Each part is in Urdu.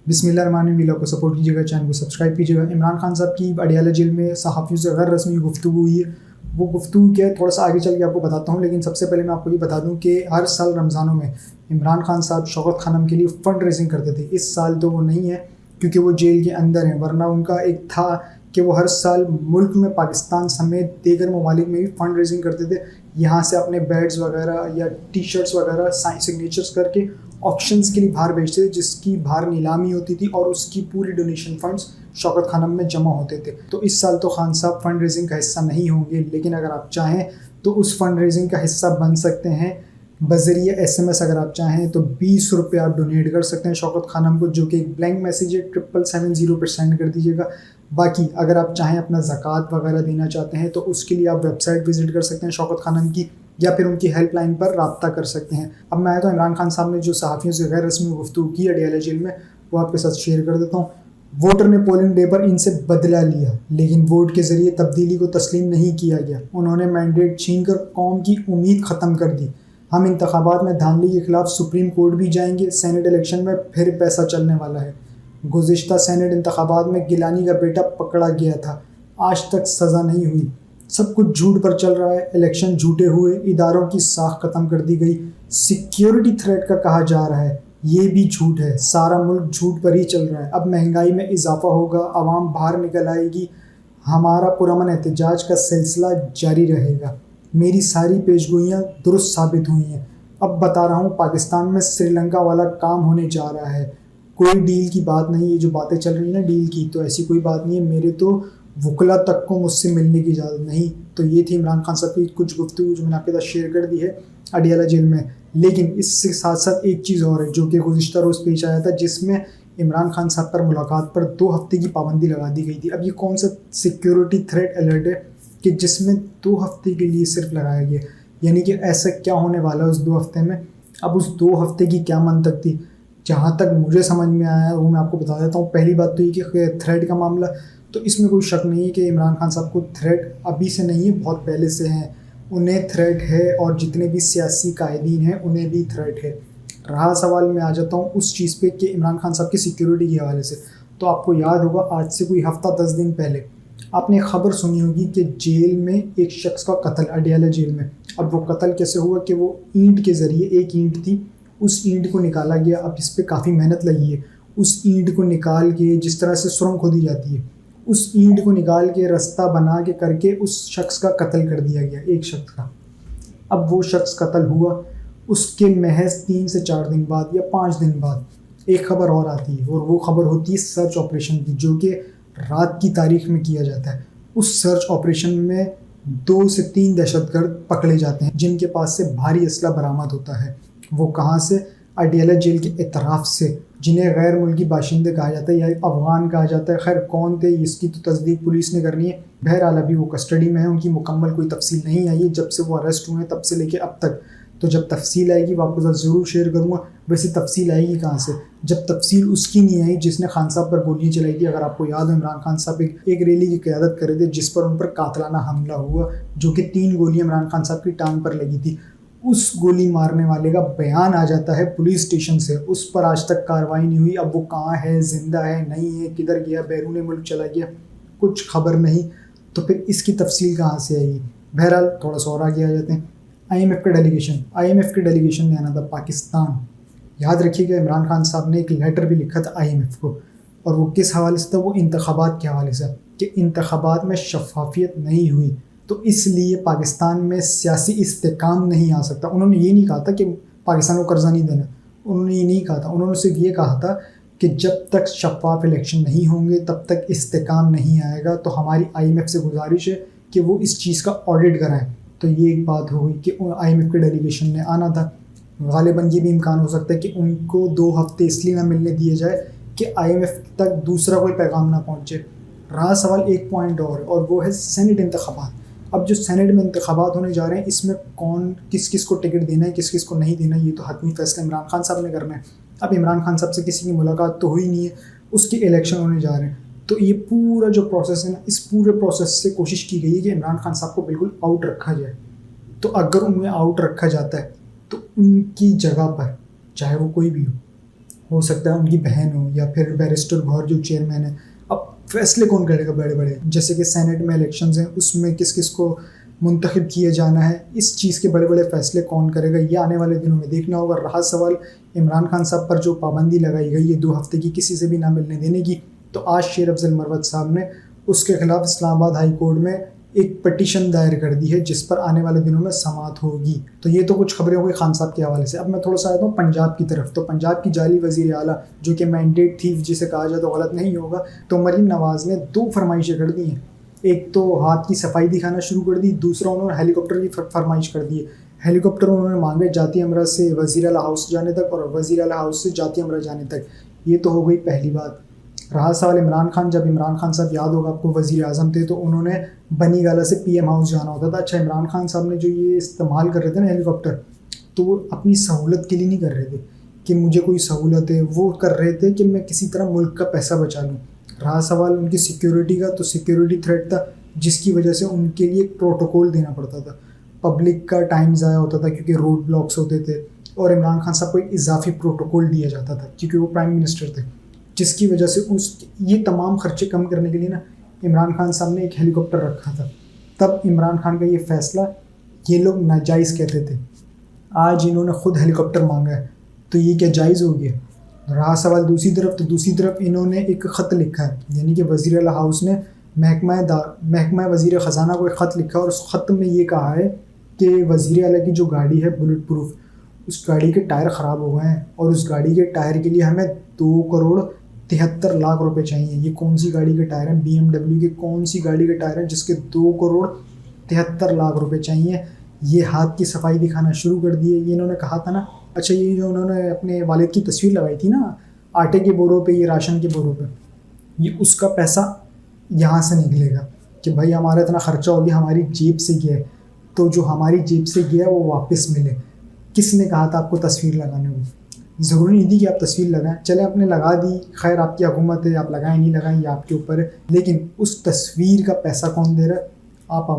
بسم اللہ الرحمن الرحیم. ویلاگ کو سپورٹ کیجیے گا, چینل کو سبسکرائب کیجیے گا. عمران خان صاحب کی اڈیالہ جیل میں صحافیوں سے غیر رسمی گفتگو ہوئی ہے. وہ گفتگو کیا ہے تھوڑا سا آگے چل کے آپ کو بتاتا ہوں, لیکن سب سے پہلے میں آپ کو یہ بتا دوں کہ ہر سال رمضانوں میں عمران خان صاحب شوکت خانم کے لیے فنڈ ریزنگ کرتے تھے. اس سال تو وہ نہیں ہے کیونکہ وہ جیل کے اندر ہیں, ورنہ ان کا ایک تھا کہ وہ ہر سال ملک میں پاکستان سمیت دیگر ممالک میں بھی فنڈ ریزنگ کرتے تھے. یہاں سے اپنے بیڈز وغیرہ یا ٹی شرٹس وغیرہ سگنیچرس کر کے آپشنز کے لیے باہر بیچتے تھے, جس کی باہر نیلامی ہوتی تھی اور اس کی پوری ڈونیشن فنڈز شوکت خانم میں جمع ہوتے تھے. تو اس سال تو خان صاحب فنڈ ریزنگ کا حصہ نہیں ہوں گے, لیکن اگر آپ چاہیں تو اس فنڈ ریزنگ کا حصہ بن سکتے ہیں بذریعہ SMS. اگر آپ چاہیں تو 20 روپے آپ ڈونیٹ کر سکتے ہیں شوکت خانم کو, جو کہ ایک بلینک میسیج ہے 7770 پر سینڈ کر دیجیے گا. باقی اگر آپ چاہیں اپنا زکوٰۃ وغیرہ دینا چاہتے ہیں تو اس کے لیے آپ ویب سائٹ وزٹ کر سکتے ہیں شوکت خانم کی, یا پھر ان کی ہیلپ لائن پر رابطہ کر سکتے ہیں. اب میں آیا تو عمران خان صاحب نے جو صحافیوں سے غیر رسمی گفتگو کی اڈیالہ جیل میں, وہ آپ کے ساتھ شیئر کر دیتا ہوں. ووٹر نے پولنگ ڈے پر ان سے بدلہ لیا, لیکن ووٹ کے ذریعے تبدیلی کو تسلیم نہیں کیا گیا. انہوں نے مینڈیٹ چھین کر قوم کی امید ختم کر دی. ہم انتخابات میں دھاندلی کے خلاف سپریم کورٹ بھی جائیں گے. سینٹ الیکشن میں پھر پیسہ چلنے والا ہے. گزشتہ سینٹ انتخابات میں گیلانی کا بیٹا پکڑا گیا تھا, آج تک سزا نہیں ہوئی. سب کچھ جھوٹ پر چل رہا ہے. الیکشن جھوٹے ہوئے, اداروں کی ساکھ ختم کر دی گئی. سیکیورٹی تھریٹ کا کہا جا رہا ہے, یہ بھی جھوٹ ہے. سارا ملک جھوٹ پر ہی چل رہا ہے. اب مہنگائی میں اضافہ ہوگا, عوام باہر نکل آئے گی. ہمارا پرامن احتجاج کا سلسلہ جاری رہے گا. میری ساری پیشگوئیاں درست ثابت ہوئی ہیں. اب بتا رہا ہوں, پاکستان میں سری لنکا والا کام ہونے جا رہا ہے. کوئی ڈیل کی بات نہیں. یہ جو باتیں چل رہی ہیں نا ڈیل کی, تو ایسی کوئی بات نہیں ہے. میرے تو وکلا تک کو مجھ سے ملنے کی اجازت نہیں. تو یہ تھی عمران خان صاحب کی کچھ گفتگو جو میں نے آپ کے ساتھ شیئر کر دی ہے اڈیالہ جیل میں. لیکن اس سے ساتھ ساتھ ایک چیز اور ہے جو کہ گزشتہ روز پیش آیا تھا, جس میں عمران خان صاحب پر ملاقات پر 2 ہفتے کی پابندی لگا دی گئی تھی. اب یہ کون سا سیکیورٹی تھریٹ الرٹ ہے کہ جس میں 2 ہفتے کے لیے صرف لگایا گیا؟ یعنی کہ ایسا کیا ہونے والا ہے اس 2 ہفتے میں؟ اب اس 2 ہفتے کی کیا منطق تھی؟ جہاں تک مجھے سمجھ میں آیا وہ میں آپ کو بتا دیتا ہوں. پہلی بات تو یہ کہ تھریٹ کا معاملہ, تو اس میں کوئی شک نہیں ہے کہ عمران خان صاحب کو تھریٹ ابھی سے نہیں ہے, بہت پہلے سے ہیں. انہیں تھریٹ ہے, اور جتنے بھی سیاسی قائدین ہیں انہیں بھی تھریٹ ہے. رہا سوال, میں آ جاتا ہوں اس چیز پہ کہ عمران خان صاحب کی سیکیورٹی کے حوالے سے. تو آپ کو یاد ہوگا آج سے کوئی ہفتہ 10 دن پہلے آپ نے خبر سنی ہوگی کہ جیل میں ایک شخص کا قتل, اڈیالہ جیل میں. اب وہ قتل کیسے ہوا کہ وہ اینٹ کے ذریعے, ایک اینٹ تھی, اس اینٹ کو نکالا گیا. اب اس پہ کافی محنت لگی ہے. اس اینٹ کو نکال کے, جس طرح سے سرنگ کھودی جاتی ہے, اس اینٹ کو نکال کے رستہ بنا کے کر کے اس شخص کا قتل کر دیا گیا, ایک شخص کا. اب وہ شخص قتل ہوا, اس کے محض 3 سے 4 دن بعد یا 5 دن بعد ایک خبر اور آتی ہے, اور وہ خبر ہوتی ہے سرچ آپریشن کی, جو کہ رات کی تاریخ میں کیا جاتا ہے. اس سرچ آپریشن میں 2 سے 3 دہشت گرد پکڑے جاتے ہیں جن کے پاس سے بھاری اسلحہ برآمد ہوتا ہے. وہ کہاں سے؟ اڈیالہ جیل کے اطراف سے, جنہیں غیر ملکی باشندے کہا جاتا ہے یا افغان کہا جاتا ہے. خیر کون تھے اس کی تو تصدیق پولیس نے کرنی ہے. بہرحال ابھی وہ کسٹڈی میں ہیں, ان کی مکمل کوئی تفصیل نہیں آئی ہے جب سے وہ اریسٹ ہوئے ہیں تب سے لے کے اب تک. تو جب تفصیل آئے گی وہ آپ کے ساتھ ضرور شیئر کروں گا. ویسے تفصیل آئے گی کہاں سے جب تفصیل اس کی نہیں آئی جس نے خان صاحب پر گولیاں چلائی تھی. اگر آپ کو یاد ہو, عمران خان صاحب ایک ریلی کی قیادت کر رہے تھے جس پر ان پر قاتلانہ حملہ ہوا, جو کہ 3 گولیاں عمران خان صاحب کی ٹانگ پر لگی تھی. اس گولی مارنے والے کا بیان آ جاتا ہے پولیس اسٹیشن سے, اس پر آج تک کارروائی نہیں ہوئی. اب وہ کہاں ہے, زندہ ہے, نہیں ہے, کدھر گیا, بیرون ملک چلا گیا, کچھ خبر نہیں. تو پھر اس کی تفصیل کہاں سے آئے گی؟ بہرحال تھوڑا سا اور آگے آ جاتے ہیں. IMF کا ڈیلیگیشن, IMF کے ڈیلیگیشن نے آنا تھا پاکستان. یاد رکھیے کہ عمران خان صاحب نے ایک لیٹر بھی لکھا تھا IMF کو, اور وہ کس حوالے سے تھا؟ وہ انتخابات کے حوالے سے, کہ انتخابات میں شفافیت نہیں ہوئی تو اس لیے پاکستان میں سیاسی استحکام نہیں آ سکتا. انہوں نے یہ نہیں کہا تھا کہ پاکستان کو قرضہ نہیں دینا, انہوں نے یہ نہیں کہا تھا. انہوں نے صرف یہ کہا تھا کہ جب تک شفاف الیکشن نہیں ہوں گے تب تک استحکام نہیں آئے گا. تو ہماری IMF سے گزارش ہے کہ وہ اس چیز کا آڈٹ کرائیں. تو یہ ایک بات ہو گئی کہ IMF کے ڈیلیگیشن نے آنا تھا. غالباً یہ بھی امکان ہو سکتا ہے کہ ان کو 2 ہفتے اس لیے نہ ملنے دیے جائے کہ IMF تک دوسرا کوئی پیغام نہ پہنچے. رہا سوال ایک پوائنٹ اور وہ ہے سینٹ انتخابات. اب جو سینٹ میں انتخابات ہونے جا رہے ہیں, اس میں کون کس کس کو ٹکٹ دینا ہے, کس کس کو نہیں دینا ہے, یہ تو حتمی فیصلہ عمران خان صاحب نے کرنا ہے. اب عمران خان صاحب سے کسی کی ملاقات تو ہوئی نہیں ہے, اس کے الیکشن ہونے جا رہے ہیں. تو یہ پورا جو پروسیس ہے نا, اس پورے پروسیس سے کوشش کی گئی ہے کہ عمران خان صاحب کو بالکل آؤٹ رکھا جائے. تو اگر انہیں آؤٹ رکھا جاتا ہے تو ان کی جگہ پر چاہے وہ کوئی بھی ہو, ہو سکتا ہے ان کی بہن ہو یا پھر بیرسٹر گوہر جو چیئرمین ہے. اب فیصلے کون کرے گا بڑے بڑے, جیسے کہ سینٹ میں الیکشنز ہیں, اس میں کس کس کو منتخب کیا جانا ہے, اس چیز کے بڑے بڑے فیصلے کون کرے گا, یہ آنے والے دنوں میں دیکھنا ہوگا. رہا سوال عمران خان صاحب پر جو پابندی لگائی گئی ہے 2 ہفتے کی کسی سے بھی نہ ملنے دینے کی, تو آج شیر افضل مروت صاحب نے اس کے خلاف اسلام آباد ہائی کورٹ میں ایک پٹیشن دائر کر دی ہے جس پر آنے والے دنوں میں سماعت ہوگی. تو یہ تو کچھ خبریں ہو گئی خان صاحب کے حوالے سے. اب میں تھوڑا سا آتا ہوں پنجاب کی طرف. تو پنجاب کی جعلی وزیر اعلیٰ جو کہ مینڈیٹ تھیف جسے کہا جائے تو غلط نہیں ہوگا, تو مریم نواز نے 2 فرمائشیں کر دی ہیں. ایک تو ہاتھ کی صفائی دکھانا شروع کر دی, دوسرا انہوں نے ہیلی کاپٹر کی فرمائش کر دی ہے. ہیلی کاپٹر انہوں نے مانگے جاتی امرہ سے وزیر اعلیٰ ہاؤس جانے تک اور وزیر اعلیٰ ہاؤس سے جاتی امرہ جانے تک. یہ تو ہو گئی پہلی بات. رہا سوال عمران خان, جب عمران خان صاحب یاد ہوگا آپ کو وزیر اعظم تھے تو انہوں نے بنی گالا سے پی ایم ہاؤس جانا ہوتا تھا. اچھا عمران خان صاحب نے جو یہ استعمال کر رہے تھے نا ہیلی کاپٹر, تو وہ اپنی سہولت کے لیے نہیں کر رہے تھے کہ مجھے کوئی سہولت ہے, وہ کر رہے تھے کہ میں کسی طرح ملک کا پیسہ بچا لوں. رہا سوال ان کی سیکیورٹی کا, تو سیکیورٹی تھریٹ تھا جس کی وجہ سے ان کے لیے ایک پروٹوکول دینا پڑتا تھا. پبلک کا ٹائم ضائع ہوتا تھا کیونکہ روڈ بلاکس ہوتے تھے, اور عمران خان صاحب کو ایک اضافی پروٹوکول دیا جاتا تھا کیونکہ وہ پرائم منسٹر تھے, جس کی وجہ سے یہ تمام خرچے کم کرنے کے لیے نا عمران خان صاحب نے ایک ہیلی کاپٹر رکھا تھا. تب عمران خان کا یہ فیصلہ یہ لوگ ناجائز کہتے تھے. آج انہوں نے خود ہیلی کاپٹر مانگا ہے تو یہ کیا جائز ہو گیا؟ رہا سوال دوسری طرف, تو دوسری طرف انہوں نے ایک خط لکھا ہے, یعنی کہ وزیر اعلیٰ ہاؤس نے محکمہ وزیر خزانہ کو ایک خط لکھا, اور اس خط میں یہ کہا ہے کہ وزیر اعلیٰ کی جو گاڑی ہے بلٹ پروف, اس گاڑی کے ٹائر خراب ہو گئے ہیں اور اس گاڑی کے ٹائر کے لیے ہمیں 2,73,00,000 روپے چاہیے. یہ کون سی گاڑی کے ٹائر ہیں؟ BMW کے کون سی گاڑی کے ٹائر ہیں جس کے 2,73,00,000 روپے چاہیے؟ یہ ہاتھ کی صفائی دکھانا شروع کر دیے. یہ انہوں نے کہا تھا نا, اچھا یہ جو انہوں نے اپنے والد کی تصویر لگائی تھی نا آٹے کے بوروں پہ, یہ راشن کے بوروں پہ, یہ اس کا پیسہ یہاں سے نکلے گا کہ بھائی ہمارا اتنا خرچہ ہو گیا, ہماری جیب سے گیا ہے, تو جو ہماری جیب سے گیا وہ واپس ملے. کس نے کہا تھا آپ کو تصویر لگانے کو؟ ضروری نہیں تھی کہ آپ تصویر لگائیں, چلے آپ نے لگا دی, خیر آپ کی حکومت ہے, آپ لگائیں نہیں لگائیں یہ آپ کے اوپر ہے, لیکن اس تصویر کا پیسہ کون دے رہا ہے؟ آپ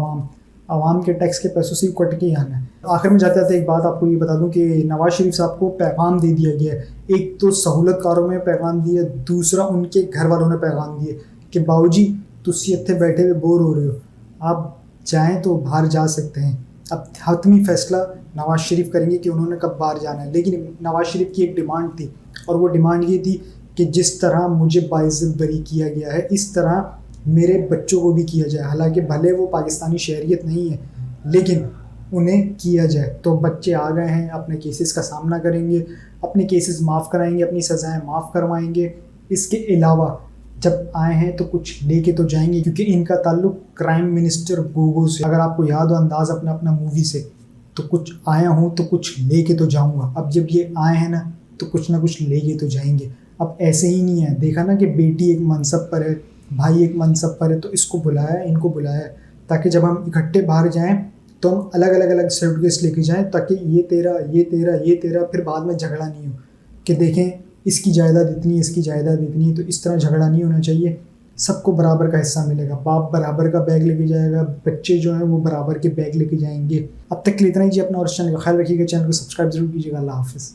عوام کے ٹیکس کے پیسوں سے کٹ کے آنا ہے. آخر میں جاتے جاتے ایک بات آپ کو یہ بتا دوں کہ نواز شریف صاحب کو پیغام دے دیا گیا ہے. ایک تو سہولت کاروں میں پیغام دیا, دوسرا ان کے گھر والوں نے پیغام دیا کہ باؤجی تسی اتنے بیٹھے ہوئے بور ہو رہے ہو, آپ چاہیں تو باہر جا سکتے ہیں. اب حتمی فیصلہ نواز شریف کریں گے کہ انہوں نے کب باہر جانا ہے, لیکن نواز شریف کی ایک ڈیمانڈ تھی, اور وہ ڈیمانڈ یہ تھی کہ جس طرح مجھے باعزت بری کیا گیا ہے اس طرح میرے بچوں کو بھی کیا جائے. حالانکہ بھلے وہ پاکستانی شہریت نہیں ہے لیکن انہیں کیا جائے. تو بچے آ گئے ہیں, اپنے کیسز کا سامنا کریں گے, اپنے کیسز معاف کرائیں گے, اپنی سزائیں معاف کروائیں گے. اس کے علاوہ جب آئے ہیں تو کچھ لے کے تو جائیں گے, کیونکہ ان کا تعلق کرائم منسٹر گوگو سے, اگر آپ کو یاد ہو انداز اپنا مووی سے, تو کچھ آیا ہوں تو کچھ لے کے تو جاؤں گا. اب جب یہ آئے ہیں نا تو کچھ نہ کچھ لے کے تو جائیں گے. اب ایسے ہی نہیں ہے, دیکھا نا کہ بیٹی ایک منصب پر ہے, بھائی ایک منصب پر ہے, تو اس کو بلایا, ان کو بلایا تاکہ جب ہم اکٹھے باہر جائیں تو ہم الگ سیٹ کیس لے کے جائیں, تاکہ یہ تیرا یہ تیرا یہ تیرا, پھر بعد میں جھگڑا نہیں ہو کہ دیکھیں اس کی جائیداد اتنی ہے, اس کی جائیداد اتنی ہے. تو اس طرح جھگڑا نہیں ہونا چاہیے, سب کو برابر کا حصہ ملے گا. باپ برابر کا بیگ لے کے جائے گا, بچے جو ہیں وہ برابر کے بیگ لے کے جائیں گے. اب تک کے لیے اتنا ہی جی. اپنا اور چینل کا خیال رکھیے گا, چینل کو سبسکرائب ضرور کیجیے گا. اللہ حافظ.